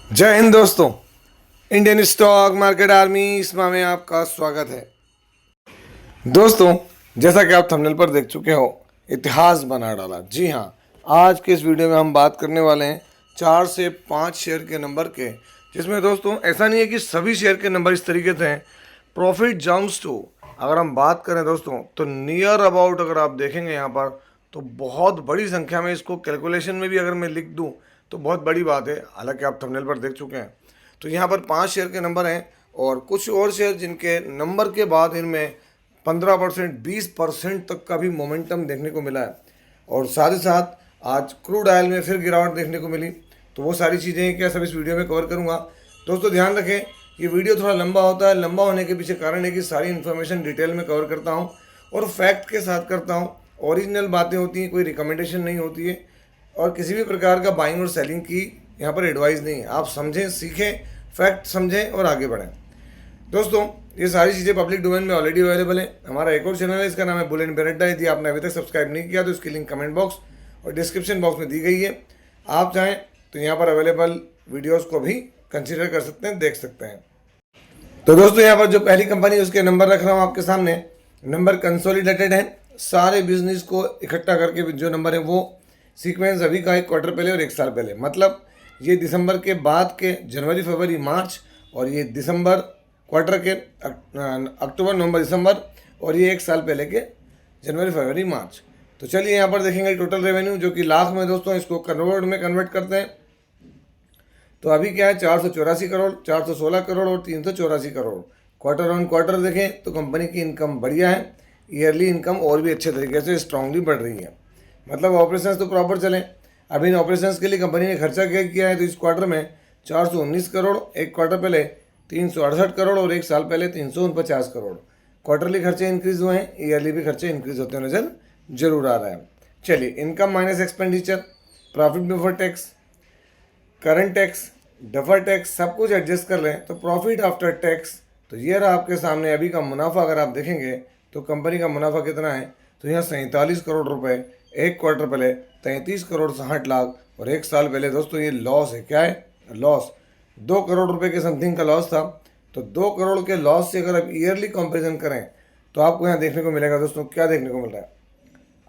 जय हिंद दोस्तों। Indian stock market army इसमें में आपका स्वागत है। दोस्तों, जैसा कि आप थंबनेल पर देख चुके हो, इतिहास बना डाला। जी हाँ, आज के इस वीडियो में हम बात करने वाले हैं 4 से 5 शेयर के नंबर के, जिसमें दोस्तों ऐसा नहीं है कि सभी शेयर के नंबर इस तरीके से हैं। प्रॉफिट जम्प्स टू, अगर हम बात करें दोस्तों, तो नियर अबाउट अगर आप देखेंगे यहाँ पर, तो बहुत बड़ी संख्या में, इसको कैलकुलेशन में भी अगर मैं लिख दूँ तो बहुत बड़ी बात है। हालांकि आप थंबनेल पर देख चुके हैं। तो यहाँ पर 5 शेयर के नंबर हैं और कुछ और शेयर जिनके नंबर के बाद इनमें 15%, 20% तक का भी मोमेंटम देखने को मिला है। और साथ ही साथ आज क्रूड ऑयल में फिर गिरावट देखने को मिली। तो वो सारी चीज़ें क्या सब इस वीडियो में कवर करूँगा। दोस्तों ध्यान रखें, ये वीडियो थोड़ा लंबा होता है। लंबा होने के पीछे कारण है कि सारी इन्फॉर्मेशन डिटेल में कवर करता हूँ और फैक्ट के साथ करता हूँ। ओरिजिनल बातें होती हैं, कोई रिकमेंडेशन नहीं होती है और किसी भी प्रकार का बाइंग और सेलिंग की यहाँ पर एडवाइस नहीं है। आप समझें, सीखें, फैक्ट समझें और आगे बढ़ें। दोस्तों, ये सारी चीज़ें पब्लिक डोमेन में ऑलरेडी अवेलेबल है। हमारा एक और चैनल है, इसका नाम है बुल एंड बेरेटा। यदि आपने अभी तक सब्सक्राइब नहीं किया तो इसकी लिंक कमेंट बॉक्स और डिस्क्रिप्शन बॉक्स में दी गई है। आप चाहें तो यहाँ पर अवेलेबल वीडियोज़ को भी कंसिडर कर सकते हैं, देख सकते हैं। तो दोस्तों, यहाँ पर जो पहली कंपनी है उसके नंबर रख रहा हूँ आपके सामने। नंबर कंसोलिडेटेड है, सारे बिजनेस को इकट्ठा करके जो नंबर है वो सीक्वेंस अभी का 1 क्वार्टर पहले और 1 साल पहले, मतलब ये दिसंबर के बाद के जनवरी फरवरी मार्च, और ये दिसंबर क्वार्टर के अक्टूबर नवंबर दिसंबर, और ये 1 साल पहले के जनवरी फरवरी मार्च। तो चलिए यहाँ पर देखेंगे टोटल रेवेन्यू, जो कि लाख में दोस्तों, इसको कन्वर्ट करते हैं। तो अभी क्या है, 484 करोड़, 416 करोड़ और 384 करोड़। क्वार्टर ऑन क्वार्टर देखें तो कंपनी की इनकम बढ़िया है। ईयरली इनकम और भी अच्छे तरीके से स्ट्रांगली बढ़ रही है, मतलब ऑपरेशंस तो प्रॉपर चलें। अभी इन ऑपरेशंस के लिए कंपनी ने खर्चा क्या किया है, तो इस क्वार्टर में 419 करोड़, 1 क्वार्टर पहले 368 करोड़ और 1 साल पहले 349 करोड़। क्वार्टरली खर्चे इंक्रीज हुए हैं, ईयरली भी खर्चे इंक्रीज होते हुए नजर जरूर आ रहा है। चलिए, income minus expenditure, profit before tax, current tax, duffer tax, सब कुछ एडजस्ट कर लें तो प्रॉफिट आफ्टर टैक्स, तो ये रहा आपके सामने अभी का मुनाफा। अगर आप देखेंगे तो कंपनी का मुनाफा कितना है, तो यहाँ 47 करोड़ रुपए, 1 क्वार्टर पहले 33 करोड़ 60 लाख और 1 साल पहले दोस्तों ये लॉस है। क्या है, लॉस। 2 करोड़ रुपए के समथिंग का लॉस था। तो 2 करोड़ के लॉस से अगर आप ईयरली कंपेरिजन करें तो आपको यहाँ देखने को मिलेगा दोस्तों, क्या देखने को मिल रहा है,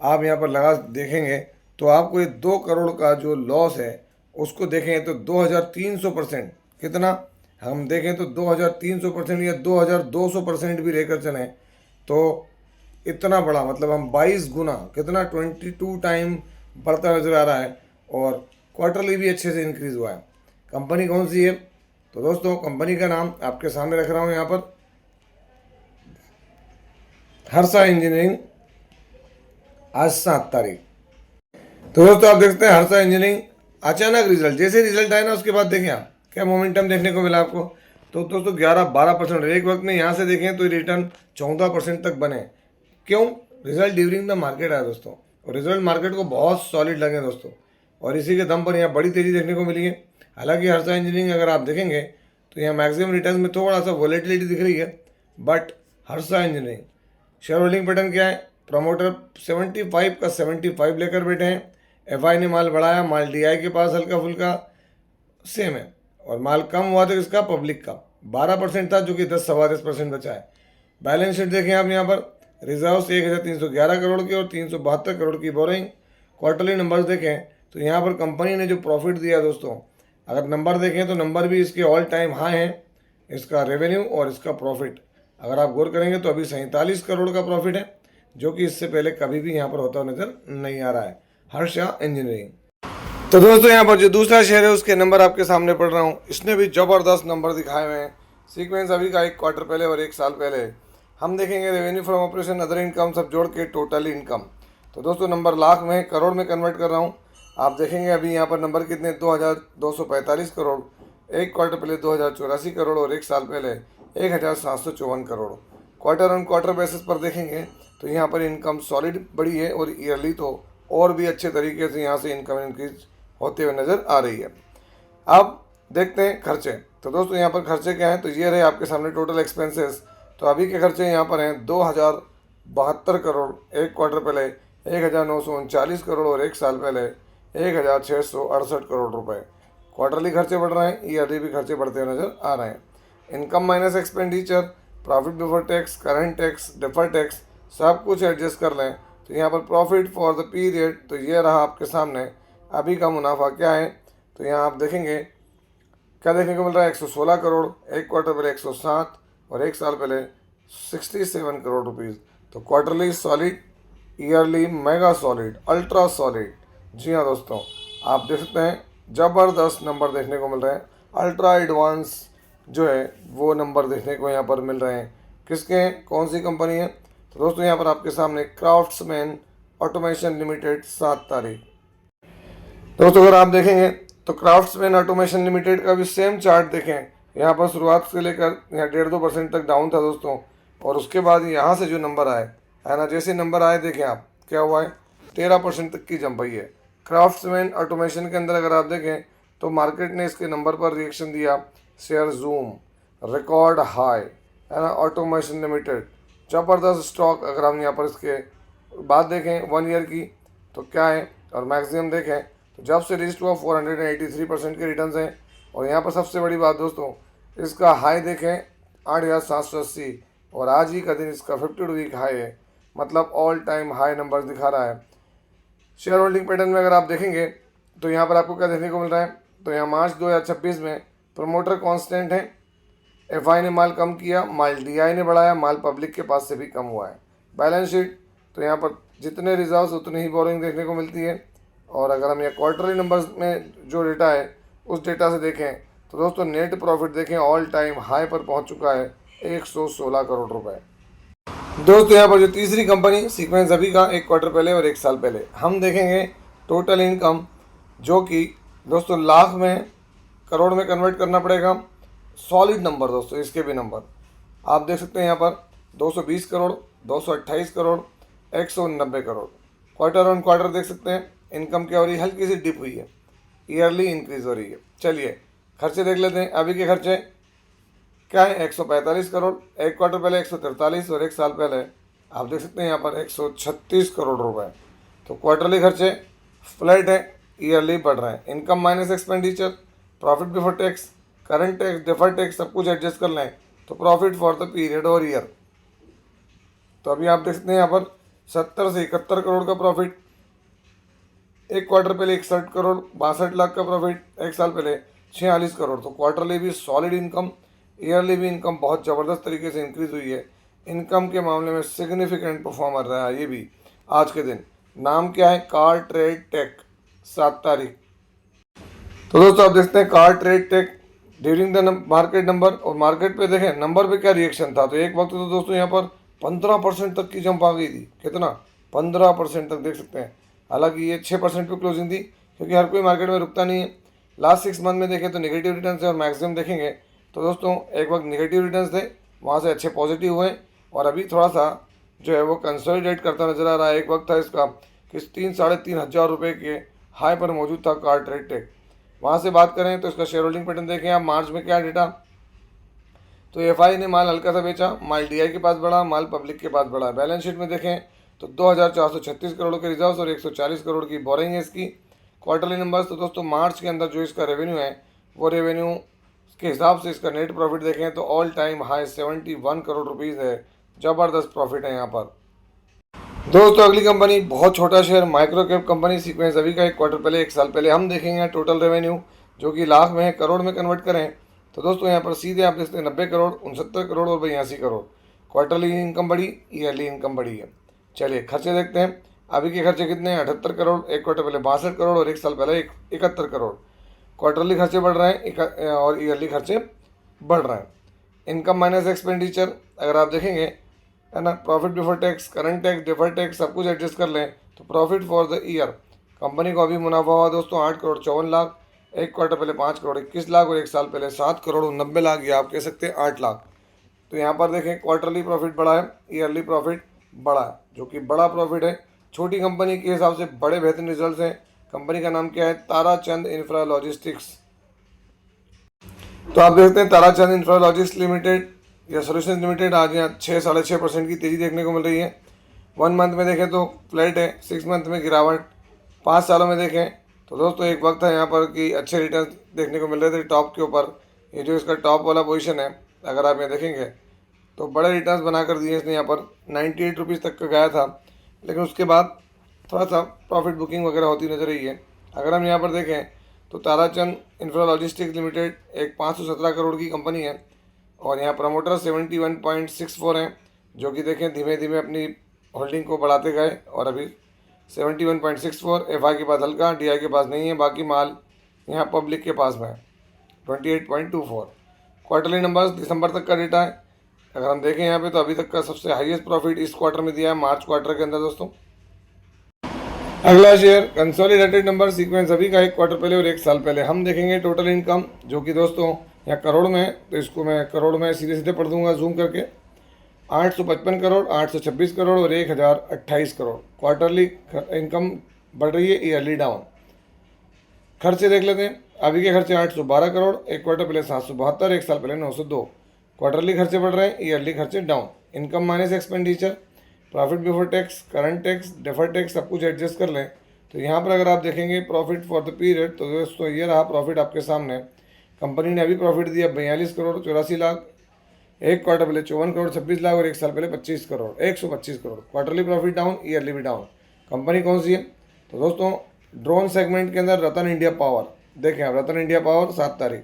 आप यहाँ पर लगा देखेंगे तो आपको ये 2 करोड़ का जो लॉस है उसको देखें तो 2300%, कितना, हम देखें तो 2300% या 2200% भी लेकर चलें तो इतना बड़ा, मतलब हम 22 गुना, कितना, 22 टाइम बढ़ता नजर आ रहा है। और क्वार्टरली भी अच्छे से इंक्रीज हुआ है। कंपनी कौन सी है, तो दोस्तों कंपनी का नाम आपके सामने रख रहा हूँ यहाँ पर, हर्षा इंजीनियरिंग। आज 7 तारीख। तो दोस्तों आप देखते हैं हर्षा इंजीनियरिंग, अचानक रिजल्ट, जैसे रिजल्ट आया ना उसके बाद देखें आप क्या मोमेंटम देखने को मिला आपको। तो दोस्तों 11-12% एक वक्त में, यहाँ से देखें तो रिटर्न 14% तक बने। क्यों, रिजल्ट ड्यूरिंग द मार्केट आया दोस्तों, और रिजल्ट मार्केट को बहुत सॉलिड लगे दोस्तों, और इसी के दम पर यहाँ बड़ी तेज़ी देखने को मिली है। हालांकि हर्षा इंजीनियरिंग अगर आप देखेंगे तो यहाँ मैक्सिमम रिटर्न में थोड़ा सा वॉलेटिलिटी दिख रही है, but Harsha engineering share holding pattern क्या है, प्रमोटर 75 का 75 लेकर बैठे हैं। एफआई ने माल बढ़ाया, माल डीआई के पास हल्का फुल्का सेम है, और माल कम हुआ तो इसका पब्लिक का 12% था, जो कि 10-10.25% बचा है। बैलेंस शीट देखें आप यहाँ पर, रिजर्व्स 1311 करोड़ की और 372 करोड़ की बोरिंग। क्वार्टरली नंबर्स देखें तो यहाँ पर कंपनी ने जो प्रॉफिट दिया दोस्तों, अगर नंबर देखें तो नंबर भी इसके ऑल टाइम हाई हैं, इसका रेवेन्यू और इसका प्रॉफिट अगर आप गौर करेंगे तो अभी 47 करोड़ का प्रॉफिट है, जो कि इससे पहले कभी भी यहाँ पर होता हुआ नजर नहीं आ रहा है। हर्षा इंजीनियरिंग। तो दोस्तों यहाँ पर जो दूसरा शेयर है उसके नंबर आपके सामने पढ़ रहा हूँ, इसने भी ज़बरदस्त नंबर दिखाए हुए हैं। सीक्वेंस अभी का 1 क्वार्टर पहले और 1 साल पहले। हम देखेंगे revenue from operation, other income सब जोड़ के टोटल इनकम। तो दोस्तों नंबर लाख में, करोड़ में कन्वर्ट कर रहा हूँ। आप देखेंगे अभी यहाँ पर नंबर कितने, 2245 करोड़, 1 क्वार्टर पहले 2084 करोड़ और 1 साल पहले 1754 crore. Quarter on quarter basis पर देखेंगे तो यहाँ पर इनकम सॉलिड बढ़ी है, और ईयरली तो और भी अच्छे तरीके से यहाँ से इनकम इंक्रीज होते हुए नज़र आ रही है। अब देखते हैं खर्चे। तो दोस्तों यहाँ पर खर्चे क्या हैं, तो ये रहे आपके सामने टोटल एक्सपेंसेस। तो अभी के खर्चे यहाँ पर हैं 2072 करोड़, 1 क्वार्टर पहले 1939 करोड़ और 1 साल पहले 1668 करोड़ रुपए। क्वार्टरली खर्चे बढ़ रहे हैं, ईयरली भी खर्चे बढ़ते हुए नजर आ रहे हैं। Income minus expenditure, profit before tax, current tax, defer tax सब कुछ एडजस्ट कर लें तो यहाँ पर प्रॉफिट फॉर द पीरियड तो ये रहा आपके सामने। अभी का मुनाफा क्या है तो यहाँ आप देखेंगे क्या देखने को मिल रहा है, 116 करोड़, एक क्वार्टर पहले 107 और एक साल पहले 67 करोड़ रुपीज़। तो quarterly solid, yearly mega solid, ultra solid. जी हाँ दोस्तों, आप देख सकते हैं ज़बरदस्त नंबर देखने को मिल रहे हैं। अल्ट्रा एडवांस जो है वो नंबर देखने को यहाँ पर मिल रहे हैं। किसके हैं, कौन सी कंपनी है तो दोस्तों यहाँ पर आपके सामने क्राफ्ट्समैन ऑटोमेशन लिमिटेड 7 तारीख। दोस्तों अगर आप देखेंगे तो क्राफ्ट्समैन ऑटोमेशन लिमिटेड का भी सेम चार्ट देखें, यहाँ पर शुरुआत से लेकर यहाँ 1.5-2% तक डाउन था दोस्तों, और उसके बाद यहाँ से जो नंबर आए है ना, जैसे नंबर आए देखें आप क्या हुआ है, 13% तक की जंप आई है। क्राफ्ट्समैन ऑटोमेशन के अंदर अगर आप देखें तो मार्केट ने इसके नंबर पर रिएक्शन दिया, शेयर जूम रिकॉर्ड हाई है ना, ऑटोमेशन लिमिटेड ज़बरदस्त स्टॉक। अगर हम यहाँ पर इसके बात देखें 1 ईयर की तो क्या है, और मैक्सिमम देखें तो जब से रजिस्ट हुआ 483% के रिटर्न हैं। और यहाँ पर सबसे बड़ी बात दोस्तों, इसका हाई देखें 8,780 और आज ही का दिन इसका 52 वीक हाई है, मतलब ऑल टाइम हाई नंबर दिखा रहा है। शेयर होल्डिंग पैटर्न में अगर आप देखेंगे तो यहाँ पर आपको क्या देखने को मिल रहा है, तो यहाँ मार्च 2026 में प्रमोटर कांस्टेंट है, एफआई ने माल कम किया, माल डीआई ने बढ़ाया, माल पब्लिक के पास से भी कम हुआ है। बैलेंस शीट तो यहाँ पर जितने रिजर्व्स उतनी ही बोरिंग देखने को मिलती है। और अगर हम यहाँ क्वार्टरली नंबर्स में जो डेटा है उस डेटा से देखें तो दोस्तों नेट प्रॉफिट देखें ऑल टाइम हाई पर पहुँच चुका है 116 करोड़ रुपये। दोस्तों यहाँ पर जो तीसरी कंपनी सीक्वेंस अभी का, एक क्वार्टर पहले और एक साल पहले हम देखेंगे टोटल इनकम, जो कि दोस्तों लाख में करोड़ में कन्वर्ट करना पड़ेगा। सॉलिड नंबर दोस्तों, इसके भी नंबर आप देख सकते हैं यहाँ पर 220 crore, 228 crore, 190 crore. Quarter on quarter देख सकते हैं इनकम क्या हो रही है, हल्की सी डिप हुई है, ईयरली इंक्रीज हो रही है। चलिए खर्चे देख लेते हैं। अभी के खर्चे क्या है, 145 करोड़, एक क्वार्टर पहले 143 और एक साल पहले आप देख सकते हैं यहाँ पर 136 करोड़ रुपए। तो क्वार्टरली खर्चे फ्लैट है, ईयरली बढ़ रहे हैं। Income minus expenditure, profit before tax, current tax, defer tax सब कुछ एडजस्ट कर लें तो प्रॉफिट फॉर द पीरियड और ईयर तो अभी आप देख सकते हैं यहाँ पर 70 से 71 करोड़ का प्रॉफिट, एक क्वार्टर पहले 61 करोड़, 62 लाख का प्रॉफिट, एक साल पहले 46 करोड़। तो क्वार्टरली भी सॉलिड इनकम, ईयरली भी इनकम बहुत ज़बरदस्त तरीके से इंक्रीज हुई है। इनकम के मामले में सिग्निफिकेंट परफॉर्मर रहा है ये भी आज के दिन। नाम क्या है, कार ट्रेड टेक, 7 तारीख। तो दोस्तों आप देखते हैं car trade take during the market number, और मार्केट पे देखें नंबर पे क्या रिएक्शन था। तो एक वक्त तो दोस्तों यहाँ पर 15% तक की जंप आ गई थी, कितना 15% तक देख सकते हैं। हालांकि ये 6% पे क्लोजिंग थी, क्योंकि हर कोई मार्केट में रुकता नहीं है। लास्ट 6 मंथ में देखें तो नेगेटिव रिटर्न है, और मैक्सिमम देखेंगे तो दोस्तों एक वक्त नेगेटिव रिटर्न थे, वहाँ से अच्छे पॉजिटिव हुए, और अभी थोड़ा सा जो है वो कंसोलिडेट करता नजर आ रहा है। एक वक्त था इसका कि 3-3.5 हज़ार रुपये के हाई पर मौजूद था कार ट्रेड टेक। वहाँ से बात करें तो इसका शेयर होल्डिंग पैटर्न देखें आप, मार्च में क्या डेटा, तो एफआई ने माल हल्का सा बेचा, माल डीआई के पास बढ़ा, माल पब्लिक के पास बढ़ा। बैलेंस शीट में देखें तो 2,436 करोड़ के रिजर्व्स और 140 करोड़ की बोरिंग है इसकी। क्वार्टरली नंबर्स तो दोस्तों मार्च के अंदर जो इसका रेवेन्यू है वो रेवेन्यू के हिसाब से इसका नेट प्रॉफिट देखें तो all time high 71 crore rupees है। ज़बरदस्त प्रॉफिट है यहाँ पर। दोस्तों अगली कंपनी बहुत छोटा share, micro cap company sequence अभी का, एक क्वार्टर पहले एक साल पहले हम देखेंगे टोटल रेवेन्यू जो कि लाख में है, करोड़ में कन्वर्ट करें तो दोस्तों यहाँ पर सीधे आप देखते हैं 90 करोड़, 69 करोड़ और 82 करोड़। क्वार्टरली इनकम बढ़ी, ईयरली इनकम बढ़ी है। चलिए खर्चे देखते हैं। अभी के खर्चे कितने हैं, 78 करोड़, एक क्वार्टर पहले 62 करोड़ और एक साल पहले 71 करोड़। क्वार्टरली खर्चे बढ़ रहे हैं और ईयरली खर्चे बढ़ रहे हैं। इनकम माइनस एक्सपेंडिचर अगर आप देखेंगे है ना, profit before tax, current tax, defer tax सब कुछ एडजस्ट कर लें तो profit for the year company को अभी मुनाफा हुआ दोस्तों 8 करोड़ 54 लाख, एक क्वार्टर पहले 5 करोड़ 21 लाख और एक साल पहले 7 करोड़ 90 लाख, या आप कह सकते हैं 8 लाख। तो यहाँ पर देखें क्वार्टरली प्रॉफिट बढ़ा है, ईयरली प्रॉफिट बढ़ा है, जो कि बड़ा प्रॉफिट है। छोटी कंपनी के हिसाब से बड़े बेहतरीन रिजल्ट हैं। कंपनी का नाम क्या है, ताराचंद इंफ्रा लॉजिस्टिक्स। तो आप देखते हैं ताराचंद इंफ्रा लॉजिस्टिक्स लिमिटेड या सोल्यूशन लिमिटेड आज यहाँ 6-6.5% की तेज़ी देखने को मिल रही है। 1 मंथ में देखें तो फ्लैट है, 6 मंथ में गिरावट, 5 सालों में देखें तो दोस्तों एक वक्त था यहाँ पर कि अच्छे रिटर्न देखने को मिल रहे थे टॉप के ऊपर। ये जो इसका टॉप वाला पोजीशन है, अगर आप यहाँ देखेंगे तो बड़े रिटर्न्स बना कर दिए इसने। यहाँ पर 98 रुपीज़ तक का गया था, लेकिन उसके बाद थोड़ा सा प्रॉफिट बुकिंग वगैरह होती नजर आई है। अगर हम यहाँ पर देखें तो ताराचंद इंफ्रा लॉजिस्टिक्स लिमिटेड एक 517 करोड़ की कंपनी है और यहाँ प्रमोटर 71.64 हैं, जो कि देखें धीमे धीमे अपनी होल्डिंग को बढ़ाते गए और अभी 71.64। एफ आई के पास हल्का, डी आई के पास नहीं है, बाकी माल यहाँ पब्लिक के पास में है 28.24। क्वार्टरली नंबर्स दिसंबर तक का डेटा है। अगर हम देखें यहाँ पे तो अभी तक का सबसे हाईएस्ट प्रॉफिट इस क्वार्टर में दिया है मार्च क्वार्टर के अंदर दोस्तों। अगला शेयर कंसोलिडेटेड नंबर सीक्वेंस अभी का एक क्वार्टर पहले और एक साल पहले। हम देखेंगे टोटल इनकम, जो कि दोस्तों यहाँ करोड़ में है, तो इसको मैं करोड़ में सीधे सीधे पढ़ दूंगा जूम करके। 855 करोड़, 826 करोड़ और 1028 करोड़ क्वार्टरली इनकम बढ़ रही है, ईयरली डाउन। खर्चे देख लेते हैं। अभी के खर्चे 812 करोड़, एक क्वार्टर पहले 772, एक साल पहले 902। क्वार्टरली खर्चे बढ़ रहे हैं, ईयरली खर्चे down. Income minus expenditure, profit before tax, current tax, deferred tax सब कुछ एडजस्ट कर लें तो यहाँ पर अगर आप देखेंगे प्रॉफिट फॉर द पीरियड, तो दोस्तों ये रहा प्रॉफिट आपके सामने। कंपनी ने अभी प्रॉफिट दिया 42 करोड़ 84 लाख, एक क्वार्टर पहले 54 करोड़ 26 लाख और एक साल पहले 25 crore 125 crore. Quarterly profit down, yearly भी डाउन। कंपनी कौन सी है? तो दोस्तों ड्रोन सेगमेंट के अंदर रतन इंडिया पावर। देखें आप, रतन इंडिया पावर 7 तारीख।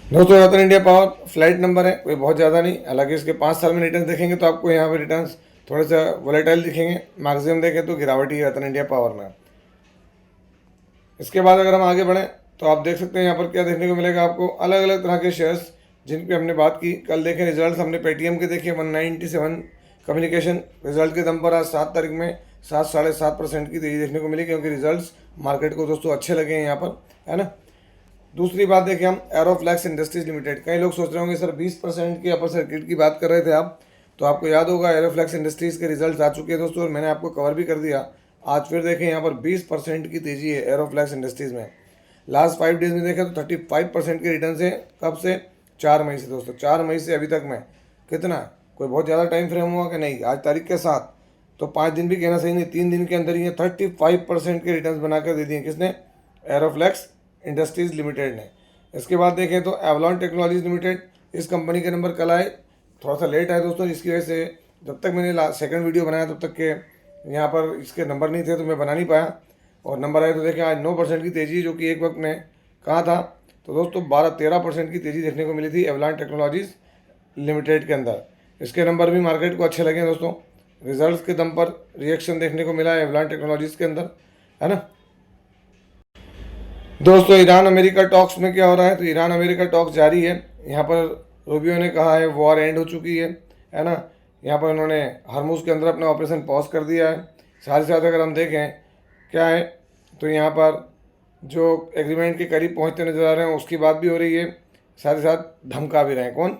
दोस्तों रतन इंडिया पावर फ्लाइट नंबर है, कोई बहुत ज़्यादा नहीं। हालांकि इसके 5 साल में रिटर्न देखेंगे तो आपको यहाँ पे रिटर्न्स थोड़े सा वोलेटाइल दिखेंगे। मैक्सिमम देखें तो गिरावट ही है रतन इंडिया पावर में। इसके बाद अगर हम आगे बढ़ें तो आप देख सकते हैं यहाँ पर क्या देखने को मिलेगा आपको, अलग अलग तरह के शेयर्स जिन पे हमने बात की। कल देखें रिजल्ट हमने पेटीएम के देखे 197 कम्युनिकेशन रिजल्ट के दम पर आज 7 तारीख में 7-7.5% की तेजी देखने को मिली, क्योंकि रिजल्ट्स मार्केट को दोस्तों अच्छे लगे हैं यहाँ पर, है ना। दूसरी बात देखें हम एरोफ्लैक्स इंडस्ट्रीज लिमिटेड। कई लोग सोच रहे होंगे सर 20% की अपर सर्किट की बात कर रहे थे आप, तो आपको याद होगा एरोफ्लैक्स इंडस्ट्रीज के रिजल्ट्स आ चुके हैं दोस्तों, और मैंने आपको कवर भी कर दिया। आज फिर देखें यहाँ पर 20% की तेजी है एरोफ्लैक्स इंडस्ट्रीज में। लास्ट 5 डेज में देखें तो 35% के रिटर्न से, कब से? 4 मई से दोस्तों। 4 मई से अभी तक में कितना, कोई बहुत ज़्यादा टाइम फ्रेम हुआ कि नहीं? आज तारीख के साथ तो 5 दिन भी कहना सही नहीं, 3 दिन के अंदर ही 35% के रिटर्न बनाकर दे दिए। किसने? एरोफ्लैक्स इंडस्ट्रीज लिमिटेड ने। इसके बाद देखें तो एवलॉन टेक्नोलॉजीज लिमिटेड, इस कंपनी के नंबर कल आए, थोड़ा सा लेट आए दोस्तों, जिसकी वजह से जब तक मैंने सेकंड वीडियो बनाया तब तक के यहाँ पर इसके नंबर नहीं थे तो मैं बना नहीं पाया, और नंबर आए तो देखें आज 9% की तेज़ी, जो कि एक वक्त में कहाँ था तो दोस्तों 12-13% की तेज़ी देखने को मिली थी एवलॉन टेक्नोलॉजीज लिमिटेड के अंदर। इसके नंबर भी मार्केट को अच्छे लगे दोस्तों, रिजल्ट्स के दम पर रिएक्शन देखने को मिला है एवलॉन टेक्नोलॉजीज के अंदर, है ना। दोस्तों ईरान अमेरिका टॉक्स में क्या हो रहा है? तो ईरान अमेरिका टॉक्स जारी है। यहाँ पर रूबियो ने कहा है वॉर एंड हो चुकी है ना। यहाँ पर उन्होंने हरमुज के अंदर अपना ऑपरेशन पॉज कर दिया है। साथ ही साथ अगर हम देखें क्या है तो यहाँ पर जो एग्रीमेंट के करीब पहुँचते नजर आ रहे हैं उसकी बात भी हो रही है, साथ ही साथ धमका भी रहे हैं। कौन?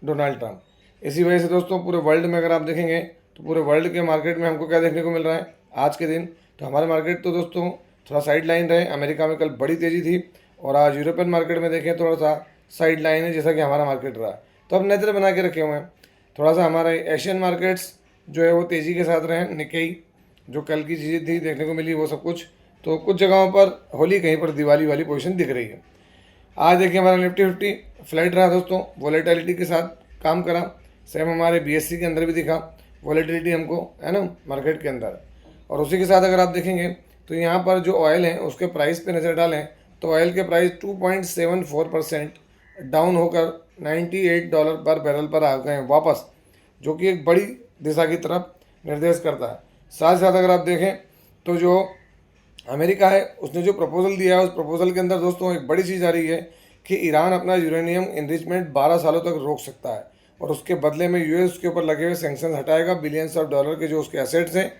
Donald Trump. इसी वजह से दोस्तों पूरे वर्ल्ड में अगर आप देखेंगे तो पूरे वर्ल्ड के मार्केट में हमको क्या देखने को मिल रहा है आज के दिन? तो हमारे मार्केट तो दोस्तों थोड़ा साइड लाइन रहे। अमेरिका में कल बड़ी तेज़ी थी और आज यूरोपियन मार्केट में देखें थोड़ा सा साइड लाइन है, जैसा कि हमारा मार्केट रहा। तो अब नज़र बना के रखे हुए हैं। थोड़ा सा हमारे एशियन मार्केट्स जो है वो तेज़ी के साथ रहे। निक्केई जो कल की चीज़ें थी देखने को मिली वो सब कुछ, तो कुछ जगहों पर होली, कहीं पर दिवाली वाली पोजीशन दिख रही है। आज देखिए हमारा निफ्टी 50 फ्लाइट रहा दोस्तों, वॉलेटिलिटी के साथ काम करा। सेम हमारे बीएससी के अंदर भी दिखा वॉलेटिलिटी हमको, है ना, मार्केट के अंदर। और उसी के साथ अगर आप देखेंगे तो यहाँ पर जो ऑयल है उसके प्राइस पे नज़र डालें तो ऑयल के प्राइस 2.74% डाउन होकर $98 पर बैरल पर आ गए वापस, जो कि एक बड़ी दिशा की तरफ निर्देश करता है। साथ साथ अगर आप देखें तो जो अमेरिका है उसने जो प्रपोजल दिया है उस प्रपोजल के अंदर दोस्तों एक बड़ी चीज़ आ रही है कि ईरान अपना यूरेनियम इनरिचमेंट 12 सालों तक रोक सकता है, और उसके बदले में यूएस के ऊपर लगे हुए सैंक्शन हटाएगा। बिलियंस ऑफ डॉलर के जो उसके एसेट्स हैं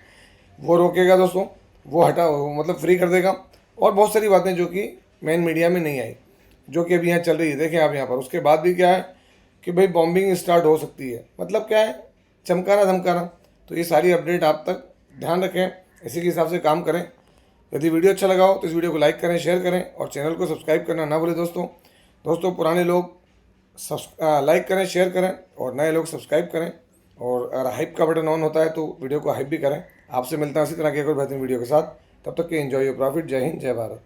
वो रोकेगा दोस्तों, वो हटा, मतलब फ्री कर देगा। और बहुत सारी बातें जो कि मेन मीडिया में नहीं आई, जो कि अभी यहाँ चल रही है। देखें आप यहाँ पर उसके बाद भी क्या है कि भाई बॉम्बिंग स्टार्ट हो सकती है, मतलब क्या है, चमकाना धमकाना। तो ये सारी अपडेट आप तक ध्यान रखें, इसी के हिसाब से काम करें। यदि वीडियो अच्छा लगा हो तो इस वीडियो को लाइक करें, शेयर करें और चैनल को सब्सक्राइब करना ना भूलें दोस्तों पुराने लोग लाइक करें, शेयर करें और नए लोग सब्सक्राइब करें। और अगर हाइप का बटन ऑन होता है तो वीडियो को हाइप भी करें। आपसे मिलता है इसी तरह की एक और बेहतरीन वीडियो के साथ। तब तक के एंजॉय योर प्रॉफिट। जय हिंद, जय भारत।